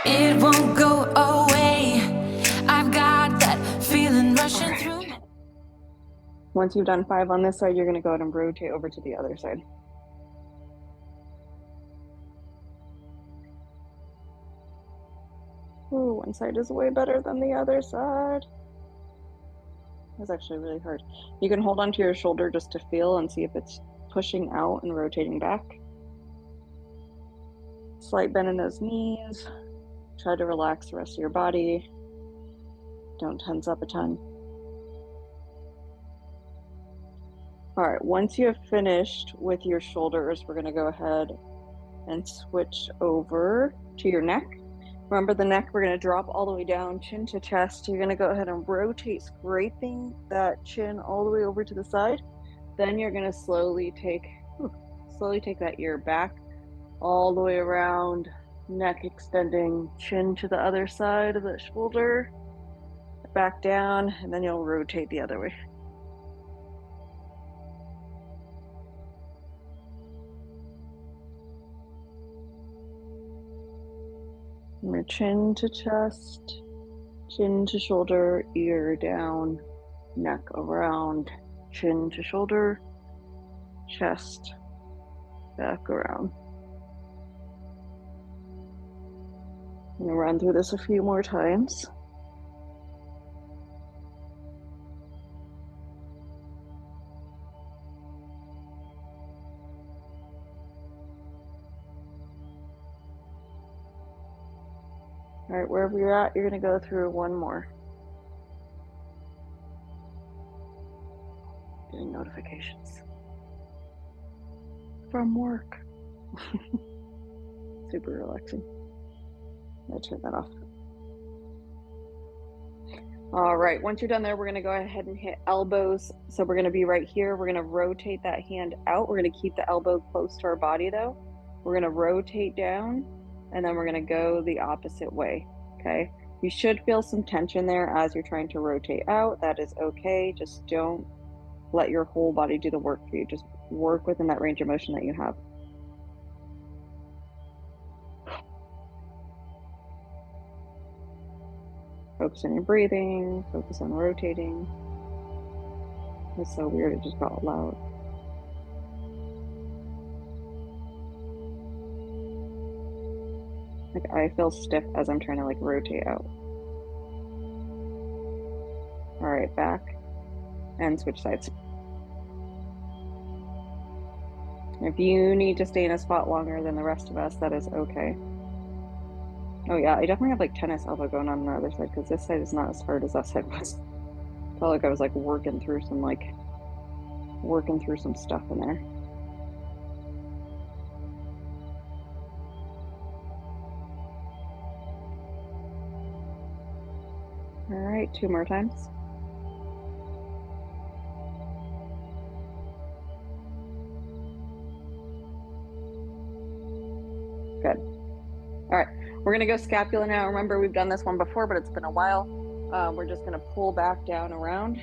It won't go away. I've got that feeling rushing through. Once you've done 5 on this side, you're going to go ahead and rotate over to the other side. Ooh, one side is way better than the other side. That's actually really hard. You can hold onto your shoulder just to feel and see if it's pushing out and rotating back. Slight bend in those knees. Try to relax the rest of your body. Don't tense up a ton. All right, once you have finished with your shoulders, we're going to go ahead and switch over to your neck. Remember the neck, we're going to drop all the way down, chin to chest. You're going to go ahead and rotate, scraping that chin all the way over to the side. Then you're going to slowly take that ear back all the way around, neck extending, chin to the other side of the shoulder, back down, and then you'll rotate the other way. Your chin to chest, chin to shoulder, ear down, neck around, chin to shoulder, chest, back around. I'm going to run through this a few more times. All right, wherever you're at, you're going to go through one more. Getting notifications from work. Super relaxing. I'm going to turn that off. All right, once you're done there, we're going to go ahead and hit elbows. So we're going to be right here. We're going to rotate that hand out. We're going to keep the elbow close to our body though. We're going to rotate down and then we're going to go the opposite way. Okay. You should feel some tension there as you're trying to rotate out. That is okay. Just don't let your whole body do the work for you. Just work within that range of motion that you have. Focus on your breathing, focus on rotating. It's so weird, it just got loud. Like I feel stiff as I'm trying to like rotate out. All right, back and switch sides. If you need to stay in a spot longer than the rest of us, that is okay. Oh yeah, I definitely have like tennis elbow going on the other side because this side is not as hard as that side was. I felt like I was like working through some stuff in there. All right, 2 more times. Good. All right, we're gonna go scapula now. Remember, we've done this one before, but it's been a while. We're just gonna pull back down around.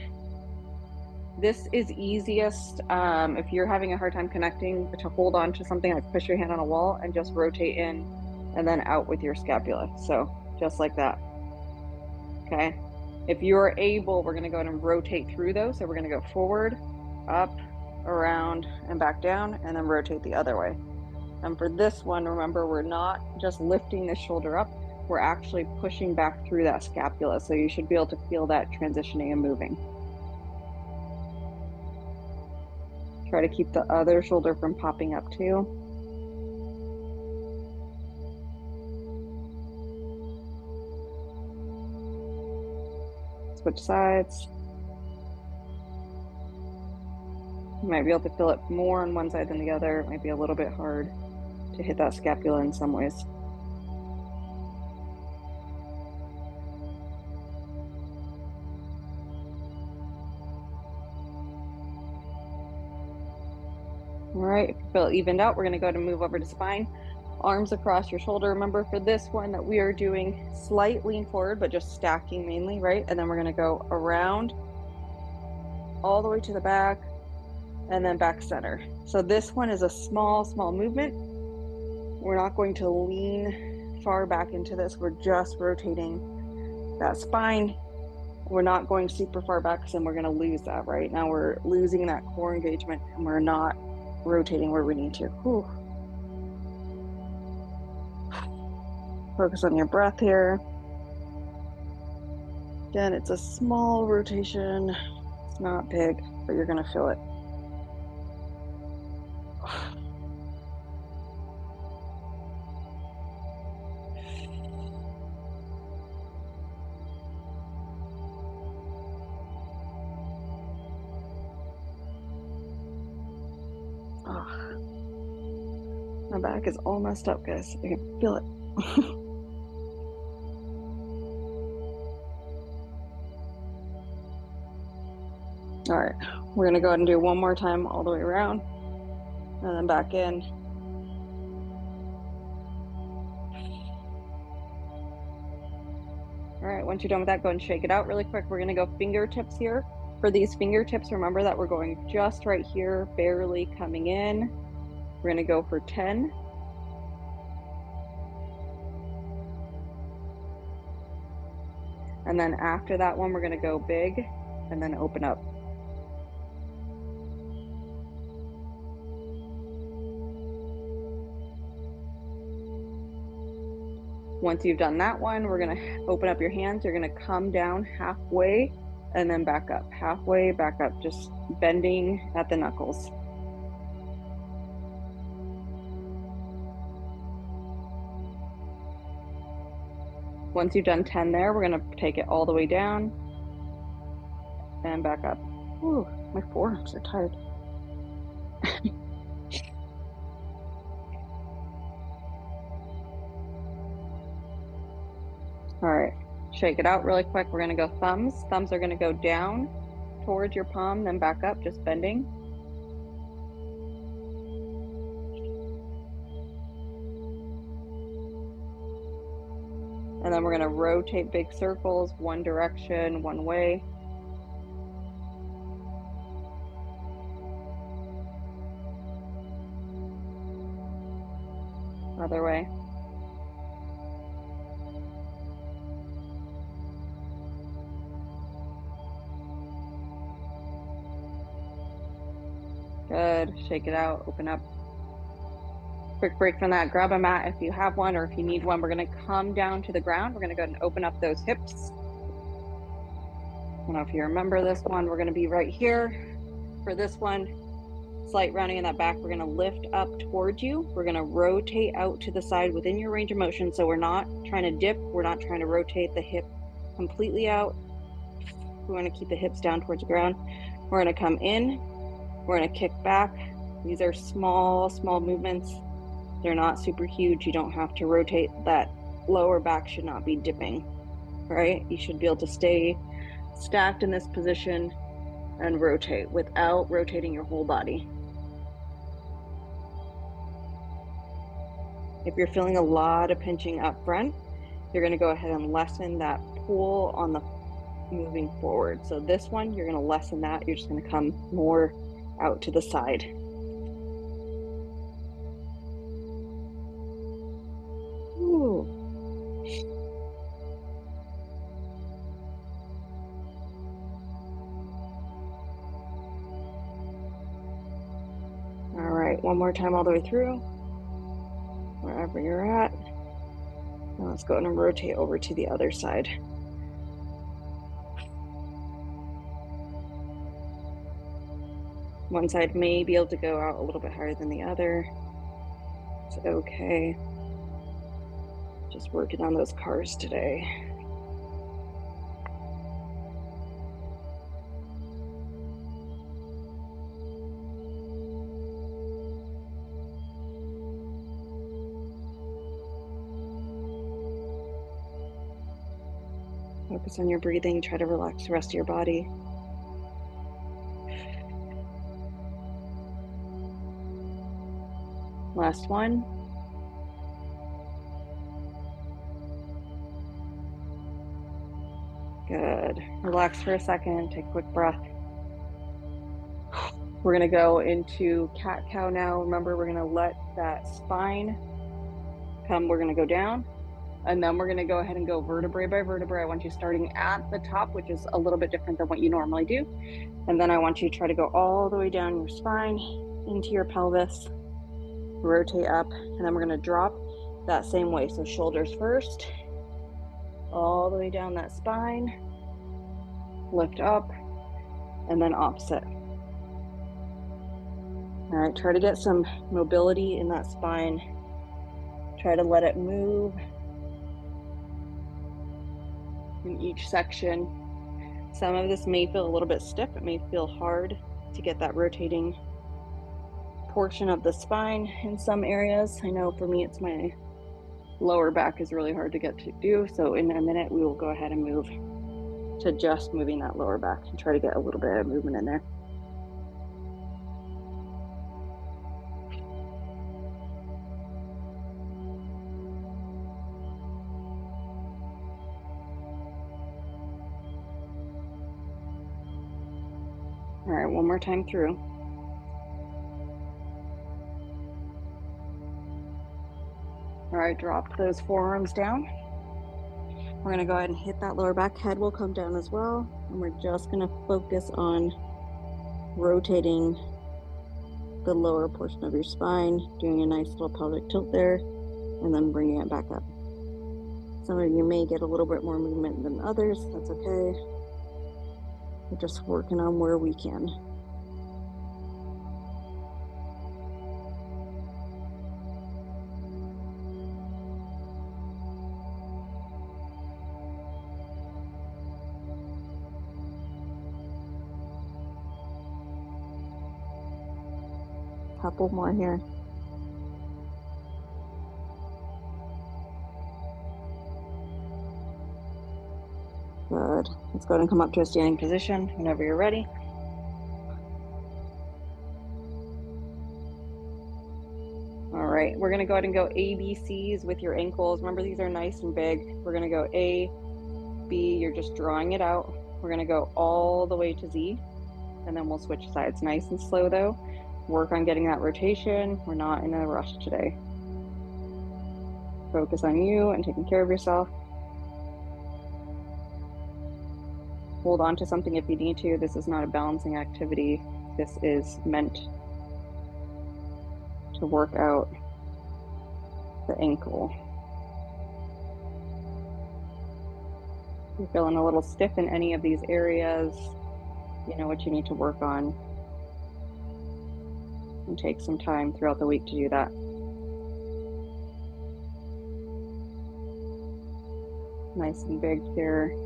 This is easiest if you're having a hard time connecting to hold on to something, like push your hand on a wall and just rotate in and then out with your scapula. So just like that. Okay. If you're able, we're gonna go ahead and rotate through those. So we're gonna go forward, up, around, and back down, and then rotate the other way. And for this one, remember, we're not just lifting the shoulder up, we're actually pushing back through that scapula. So you should be able to feel that transitioning and moving. Try to keep the other shoulder from popping up too. Switch sides. You might be able to feel it more on one side than the other. It might be a little bit hard to hit that scapula in some ways. All right, if you feel evened out, we're going to go ahead and move over to spine. Arms across your shoulder. Remember for this one that we are doing slight lean forward, but just stacking mainly, right? And then we're going to go around all the way to the back and then back center. So this one is a small movement. We're not going to lean far back into this. We're just rotating that spine. We're not going super far back because then we're going to lose that, right? Now we're losing that core engagement and we're not rotating where we need to. Whew. Focus on your breath here. Again, it's a small rotation. It's not big, but you're going to feel it. Oh, my back is all messed up, guys. I can feel it. All right, we're gonna go ahead and do one more time all the way around and then back in. All right, once you're done with that, go ahead and shake it out really quick. We're gonna go fingertips here. For these fingertips, remember that we're going just right here, barely coming in. We're gonna go for 10. And then after that one, we're gonna go big and then open up. Once you've done that one, we're gonna open up your hands. You're gonna come down halfway and then back up, halfway, back up, just bending at the knuckles. Once you've done 10 there, we're gonna take it all the way down and back up. Ooh, my forearms are tired. All right, shake it out really quick. We're gonna go thumbs. Thumbs are gonna go down towards your palm, then back up, just bending. And then we're gonna rotate big circles, one direction, one way. Other way. Good, shake it out, open up. Quick break from that, grab a mat if you have one or if you need one. We're gonna come down to the ground. We're gonna go ahead and open up those hips. I don't know if you remember this one, we're gonna be right here. For this one, slight rounding in that back, we're gonna lift up towards you. We're gonna rotate out to the side within your range of motion. So we're not trying to dip, we're not trying to rotate the hip completely out. We wanna keep the hips down towards the ground. We're gonna come in, we're gonna kick back. These are small movements. They're not super huge. You don't have to rotate. That lower back should not be dipping, right? You should be able to stay stacked in this position and rotate without rotating your whole body. If you're feeling a lot of pinching up front, you're gonna go ahead and lessen that pull on the moving forward. So this one, you're gonna lessen that. You're just gonna come more out to the side. Ooh. All right, one more time all the way through, wherever you're at. Now let's go ahead and rotate over to the other side. One side may be able to go out a little bit higher than the other. It's okay. Just working on those cars today. Focus on your breathing. Try to relax the rest of your body. Last one. Good. Relax for a second. Take a quick breath. We're going to go into cat-cow now. Remember, we're going to let that spine come. We're going to go down. And then we're going to go ahead and go vertebrae by vertebrae. I want you starting at the top, which is a little bit different than what you normally do. And then I want you to try to go all the way down your spine into your pelvis, rotate up, and then we're going to drop that same way. So shoulders first, all the way down that spine, lift up, and then opposite. All right, try to get some mobility in that spine. Try to let it move in each section. Some of this may feel a little bit stiff. It may feel hard to get that rotating portion of the spine in some areas. I know for me, it's my lower back is really hard to get to do. So in a minute, we will go ahead and move to just moving that lower back and try to get a little bit of movement in there. All right, one more time through. All right, drop those forearms down. We're gonna go ahead and hit that lower back. Head will come down as well. And we're just gonna focus on rotating the lower portion of your spine, doing a nice little pelvic tilt there, and then bringing it back up. Some of you may get a little bit more movement than others. That's okay. We're just working on where we can. Couple more here. Good. Let's go ahead and come up to a standing position whenever you're ready. All right, we're gonna go ahead and go ABCs with your ankles. Remember, these are nice and big. We're gonna go A, B, you're just drawing it out. We're gonna go all the way to Z, and then we'll switch sides. Nice and slow though. Work on getting that rotation. We're not in a rush today. Focus on you and taking care of yourself. Hold on to something if you need to. This is not a balancing activity. This is meant to work out the ankle. If you're feeling a little stiff in any of these areas, you know what you need to work on. And take some time throughout the week to do that. Nice and big here.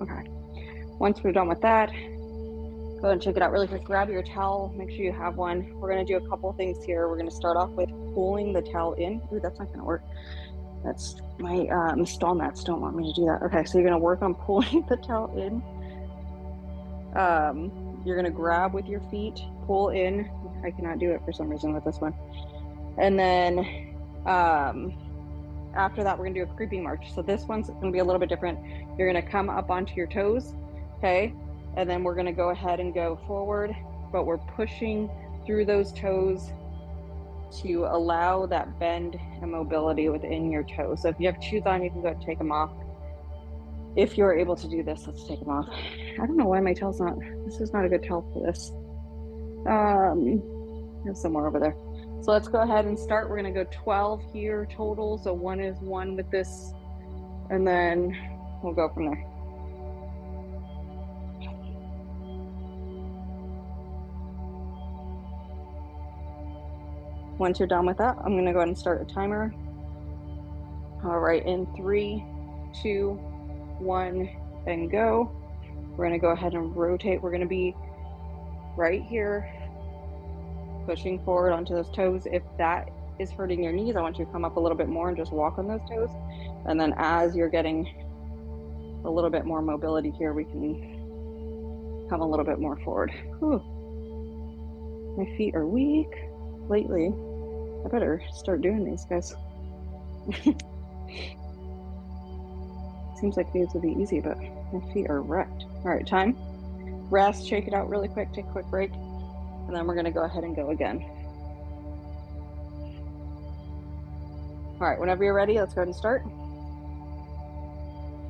Okay, once we're done with that, go ahead and check it out really quick. Grab your towel, make sure you have one. We're gonna do a couple things here. We're gonna start off with pulling the towel in. Ooh, that's not gonna work. That's my stall mats don't want me to do that. Okay, so you're gonna work on pulling the towel in. You're gonna grab with your feet, pull in. I cannot do it for some reason with this one. And then after that, we're gonna do a creeping march. So this one's gonna be a little bit different. You're gonna come up onto your toes, okay? And then we're gonna go ahead and go forward, but we're pushing through those toes to allow that bend and mobility within your toes. So if you have shoes on, you can go ahead and take them off. If you're able to do this, let's take them off. I don't know why my tail's not, this is not a good tail for this. There's somewhere over there. So let's go ahead and start. We're gonna go 12 here total. So one is one with this, and then we'll go from there. Once you're done with that, I'm gonna go ahead and start a timer. All right, in 3, 2, 1, and go. We're gonna go ahead and rotate. We're gonna be right here. Go pushing forward onto those toes. If that is hurting your knees, I want you to come up a little bit more and just walk on those toes. And then as you're getting a little bit more mobility here, we can come a little bit more forward. Whew. My feet are weak lately. I better start doing these, guys. Seems like these would be easy, but my feet are wrecked. All right, time. Rest, shake it out really quick, take a quick break, and then we're gonna go ahead and go again. All right, whenever you're ready, let's go ahead and start.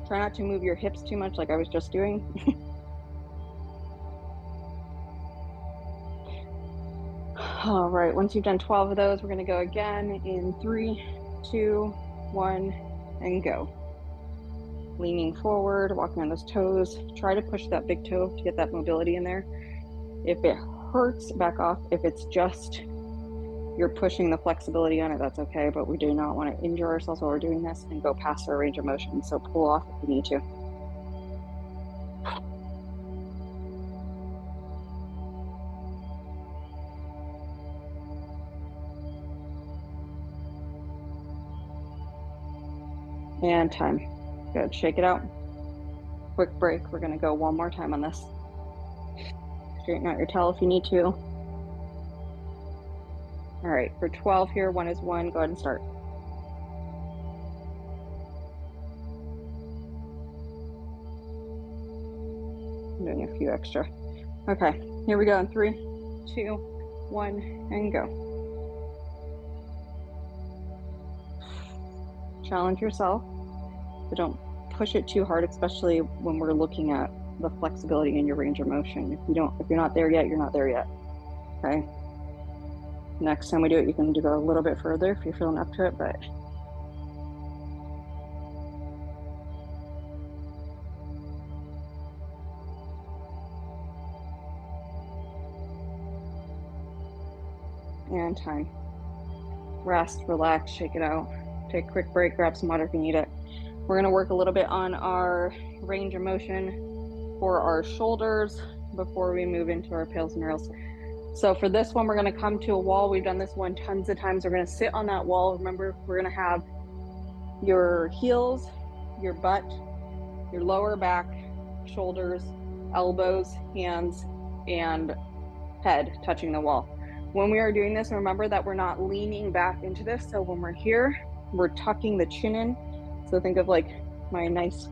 Try not to move your hips too much like I was just doing. All right, once you've done 12 of those, we're gonna go again in 3, 2, 1, and go. Leaning forward, walking on those toes. Try to push that big toe to get that mobility in there. If it hurts, back off. If it's just you're pushing the flexibility on it, that's okay, but we do not want to injure ourselves while we're doing this and go past our range of motion, so pull off if you need to. And time. Good, shake it out. Quick break, we're gonna go one more time on this. Straighten out your tail if you need to. All right, for 12 here, 1 is 1, go ahead and start. I'm doing a few extra. Okay, here we go in 3, 2, 1, and go. Challenge yourself, but don't push it too hard, especially when we're looking at the flexibility in your range of motion. If you're not there yet, you're not there yet. Okay. Next time we do it, you can go a little bit further if you're feeling up to it, but and time. Rest, relax, shake it out. Take a quick break, grab some water if you need it. We're gonna work a little bit on our range of motion for our shoulders before we move into our pails and rails. So for this one, we're gonna come to a wall. We've done this one tons of times. We're gonna sit on that wall. Remember, we're gonna have your heels, your butt, your lower back, shoulders, elbows, hands, and head touching the wall. When we are doing this, remember that we're not leaning back into this. So when we're here, we're tucking the chin in. So think of like my nice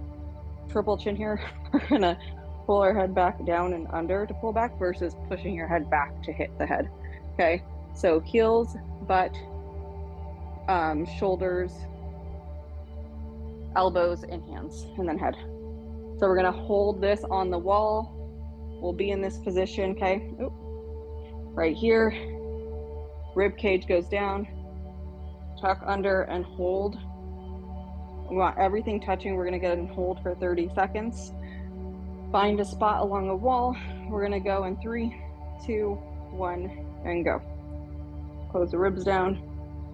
triple chin here. We're gonna pull our head back down and under to pull back versus pushing your head back to hit the head. Okay, so heels, butt, shoulders, elbows, and hands, and then head. So we're gonna hold this on the wall. We'll be in this position, okay? Oop. Right here, rib cage goes down, tuck under and hold. We want everything touching. We're gonna get and hold for 30 seconds. Find a spot along a wall. We're gonna go in 3, 2, 1, and go. Close the ribs down.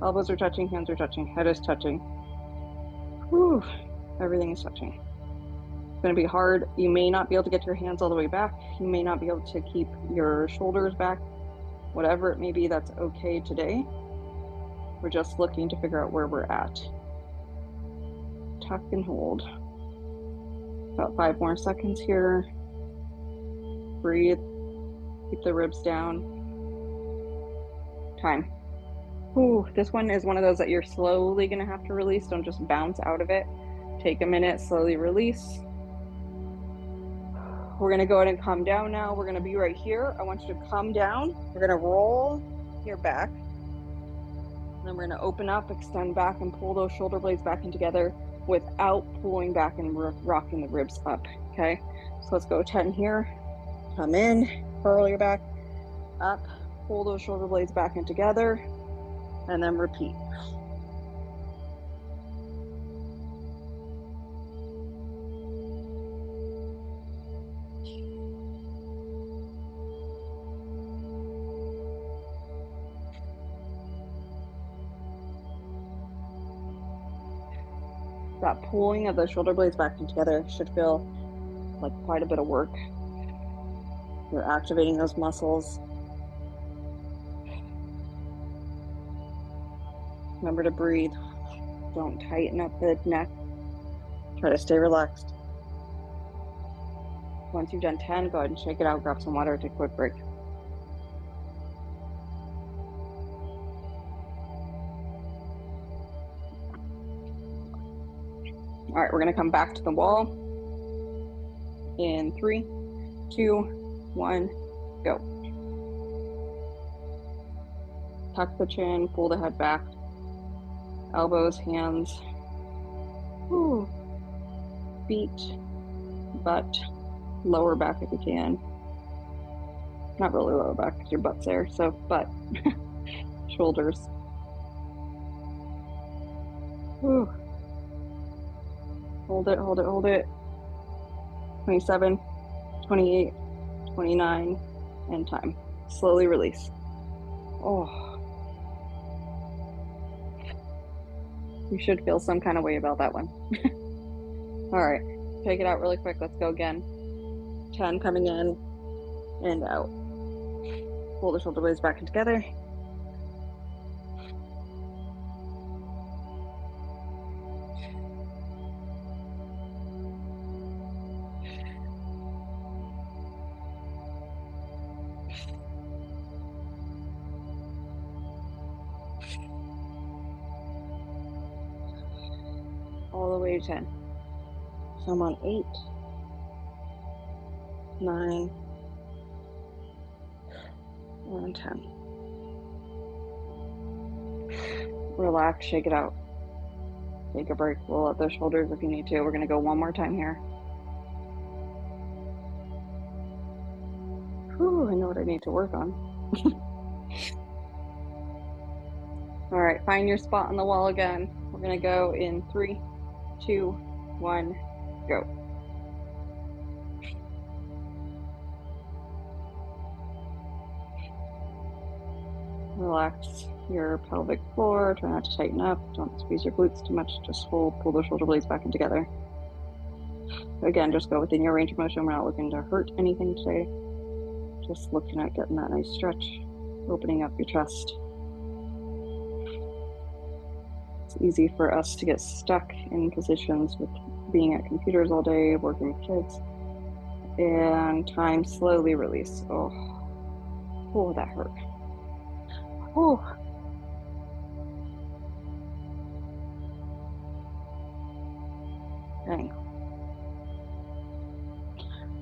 Elbows are touching, hands are touching, head is touching. Whew, everything is touching. It's gonna be hard. You may not be able to get your hands all the way back. You may not be able to keep your shoulders back. Whatever it may be, that's okay today. We're just looking to figure out where we're at. Tuck and hold. About 5 more seconds here. Breathe. Keep the ribs down. Time. Ooh, this one is one of those that you're slowly gonna have to release. Don't just bounce out of it. Take a minute, slowly release. We're gonna go ahead and come down now. We're gonna be right here. I want you to come down. We're gonna roll your back. Then we're gonna open up, extend back, and pull those shoulder blades back in together without pulling back and rocking the ribs up, okay? So let's go 10 here. Come in, curl your back up, pull those shoulder blades back in together, and then repeat. That pulling of the shoulder blades back in together should feel like quite a bit of work. You're activating those muscles. Remember to breathe. Don't tighten up the neck. Try to stay relaxed. Once you've done 10, go ahead and shake it out, grab some water, take a quick break. All right, we're gonna come back to the wall in 3, 2, 1, go. Tuck the chin, pull the head back, elbows, hands, feet, butt, lower back if you can. Not really lower back because your butt's there, so butt, shoulders. Whew. Hold it, hold it, hold it. 27, 28, 29, and time. Slowly release. Oh. You should feel some kind of way about that one. All right, take it out really quick. Let's go again. 10 coming in and out. Pull the shoulder blades back in together. All the way to 10. So I'm on 8, 9, and 10. Relax, shake it out. Take a break, roll out those shoulders if you need to. We're gonna go one more time here. Whew, I know what I need to work on. All right, find your spot on the wall again. We're gonna go in 3, 2, 1, go. Relax your pelvic floor. Try not to tighten up. Don't squeeze your glutes too much. Just hold, pull those shoulder blades back in together. Again, just go within your range of motion. We're not looking to hurt anything today. Just looking at getting that nice stretch, opening up your chest. It's easy for us to get stuck in positions with being at computers all day, working with kids, and time slowly release. Oh, that hurt. Oh. Dang.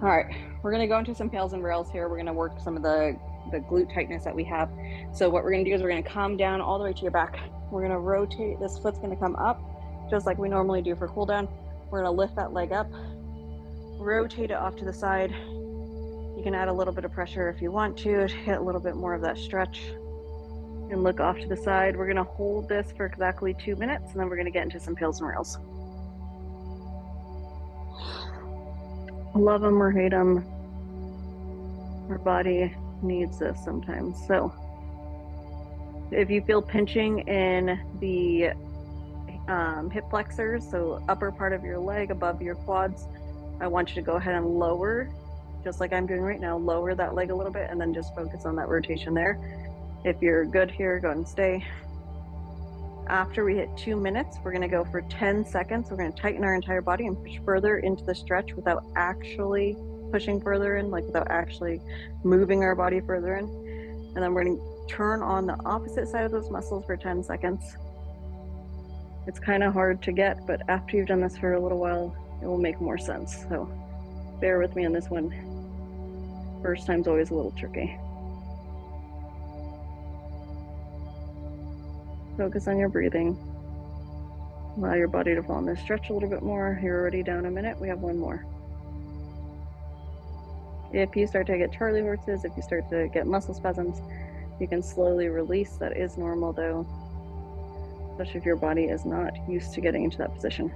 All right, we're gonna go into some pails and rails here. We're gonna work some of the glute tightness that we have. So what we're gonna do is we're gonna come down all the way to your back. We're gonna rotate, this foot's gonna come up, just like we normally do for cool down. We're gonna lift that leg up, rotate it off to the side. You can add a little bit of pressure if you want to hit a little bit more of that stretch. And look off to the side. We're gonna hold this for exactly 2 minutes, and then we're gonna get into some pails and rails. Love them or hate them, our body needs this sometimes. So if you feel pinching in the hip flexors, so upper part of your leg above your quads, I want you to go ahead and lower, just like I'm doing right now, lower that leg a little bit and then just focus on that rotation there. If you're good here, go ahead and stay. After we hit 2 minutes, we're gonna go for 10 seconds. We're gonna tighten our entire body and push further into the stretch without actually pushing further in, like without actually moving our body further in. And then we're gonna turn on the opposite side of those muscles for 10 seconds. It's kind of hard to get, but after you've done this for a little while, it will make more sense. So bear with me on this one. First time's always a little tricky. Focus on your breathing. Allow your body to fall in this stretch a little bit more. You're already down a minute. We have one more. If you start to get Charlie horses, if you start to get muscle spasms, you can slowly release. That is normal though, especially if your body is not used to getting into that position.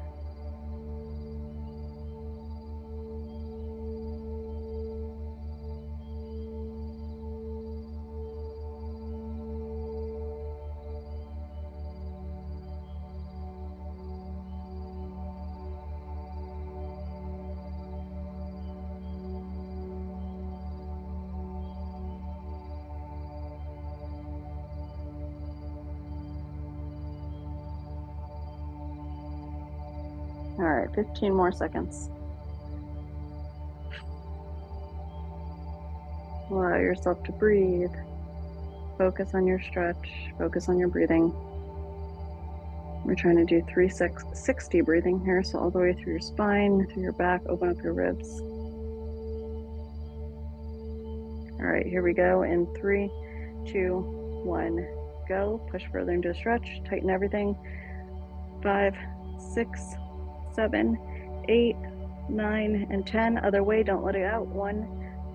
All right, 15 more seconds. Allow yourself to breathe. Focus on your stretch, focus on your breathing. We're trying to do 360 breathing here, so all the way through your spine, through your back, open up your ribs. All right, here we go in 3, 2, 1, go. Push further into a stretch, tighten everything. 5, 6, 7, 8, 9, and 10. Other way, don't let it out. 1,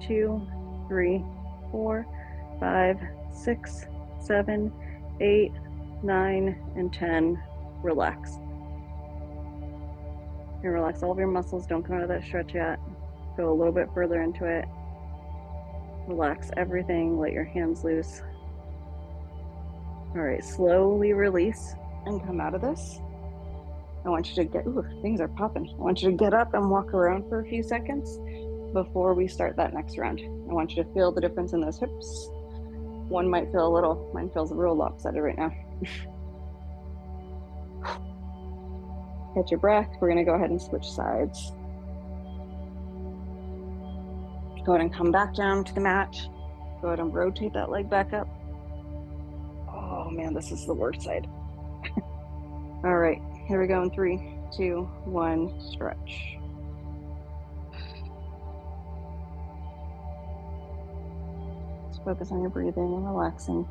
2, 3, 4, 5, 6, 7, 8, 9, and 10. Relax. And relax all of your muscles. Don't come out of that stretch yet. Go a little bit further into it. Relax everything. Let your hands loose. All right, slowly release and come out of this. I want you to get, ooh, things are popping. I want you to get up and walk around for a few seconds before we start that next round. I want you to feel the difference in those hips. One might feel a little, mine feels real lopsided right now. Catch your breath. We're gonna go ahead and switch sides. Go ahead and come back down to the mat. Go ahead and rotate that leg back up. Oh man, this is the worst side. All right, here we go in 3, 2, 1, stretch. Just focus on your breathing and relaxing.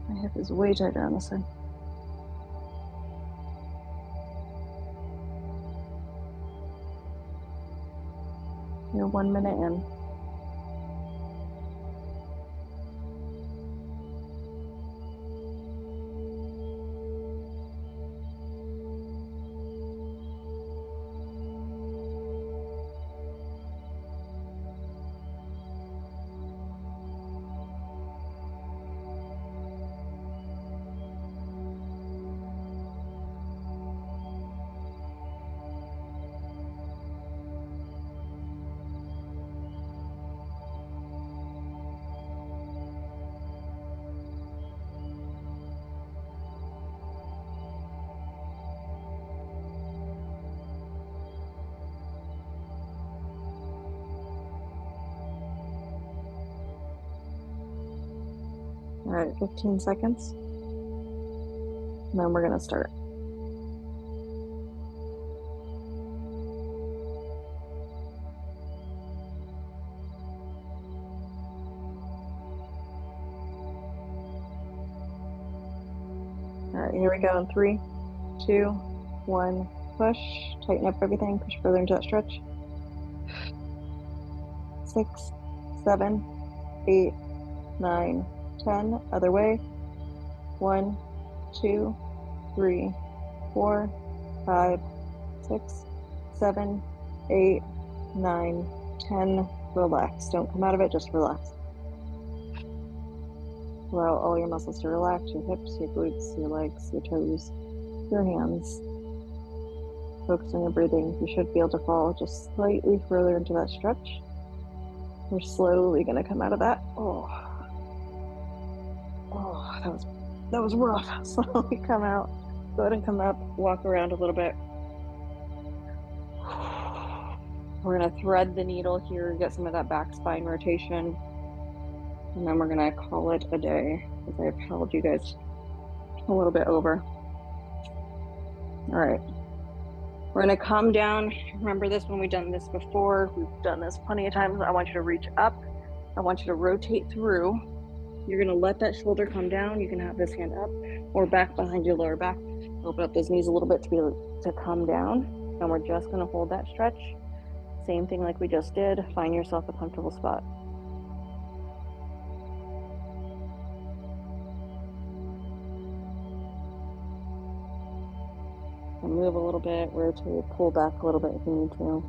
My hip is way tighter on this side. You're 1 minute in. All right, 15 seconds. And then we're gonna start. All right, here we go in 3, 2, 1, push. Tighten up everything, push further into that stretch. 6, 7, 8, 9, 10. Other way. 1, 2, 3, 4, 5, 6, 7, 8, 9, 10. Relax. Don't come out of it, just relax. Allow all your muscles to relax, your hips, your glutes, your legs, your toes, your hands. Focus on your breathing. You should be able to fall just slightly further into that stretch. We're slowly gonna come out of that. Oh, that was rough. Slowly come out. Go ahead and come up, walk around a little bit. We're gonna thread the needle here, get some of that back spine rotation. And then we're gonna call it a day, because I've held you guys a little bit over. All right, we're gonna come down. Remember this when we've done this before. We've done this plenty of times. I want you to reach up. I want you to rotate through. You're gonna let that shoulder come down. You can have this hand up or back behind your lower back. Open up those knees a little bit to be able to come down. And we're just gonna hold that stretch. Same thing like we just did. Find yourself a comfortable spot. move a little bit, rotate, pull back a little bit if you need to.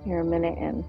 You're a minute in.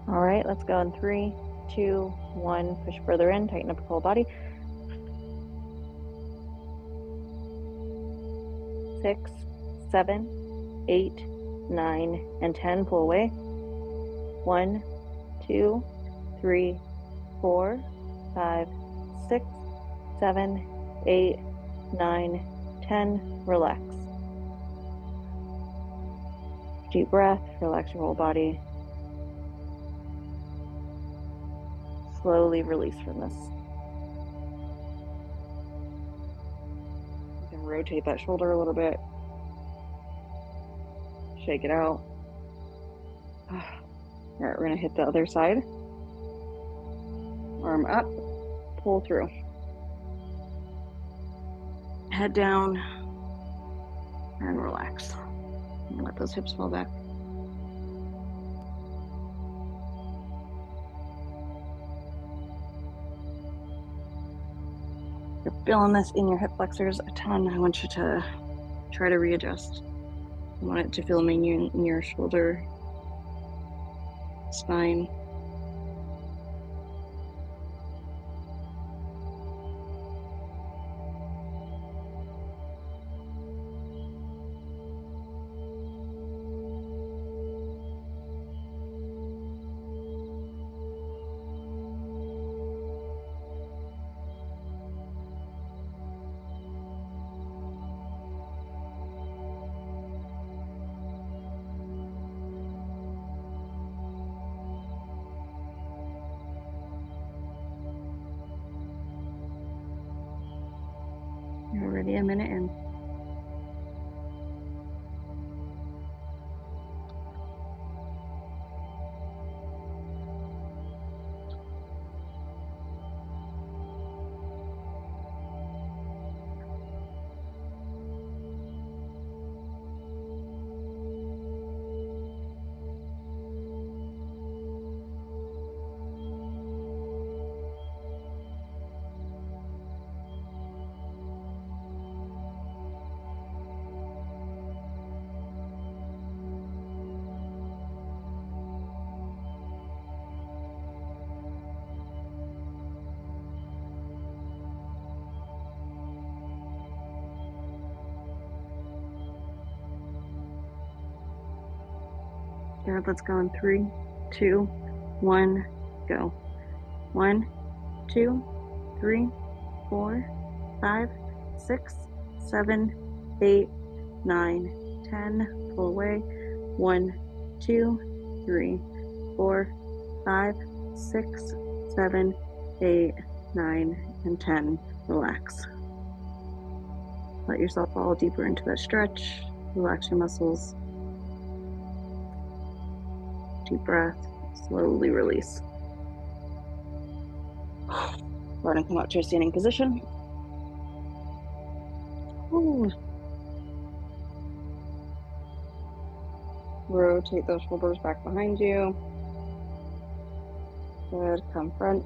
All right, let's go in 3, 2, 1. Push further in, tighten up your whole body. 6, 7, 8, 9, and 10. Pull away. 1, 2, 3, 4, 5, 6, 7, 8, 9, 10. Relax. Deep breath, relax your whole body. Slowly release from this. You can rotate that shoulder a little bit. Shake it out. All right, we're gonna hit the other side. Arm up, pull through. Head down and relax. And let those hips fall back. If you're feeling this in your hip flexors a ton, I want you to try to readjust. I want it to feel in your shoulder, spine. You're already a minute in. Good, let's go in 3, 2, 1, go. 1, 2, 3, 4, 5, 6, 7, 8, 9, 10. Pull away. 1, 2, 3, 4, 5, 6, 7, 8, 9, and 10. Relax. Let yourself fall deeper into that stretch. Relax your muscles. Deep breath, slowly release. We're gonna come out to a standing position. Ooh. Rotate those shoulders back behind you. Good, come front.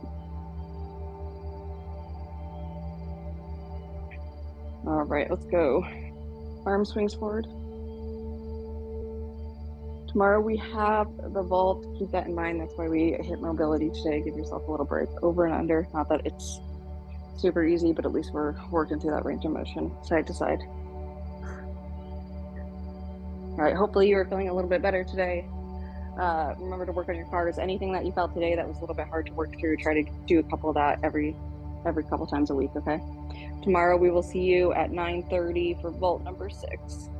All right, let's go. Arm swings forward. Tomorrow we have the vault. Keep that in mind. That's why we hit mobility today. Give yourself a little break. Over and under. Not that it's super easy, but at least we're working through that range of motion, side to side. All right, hopefully you are feeling a little bit better today. Remember to work on your cars. Anything that you felt today that was a little bit hard to work through, try to do a couple of that every couple times a week, okay? Tomorrow we will see you at 9:30 for vault number 6.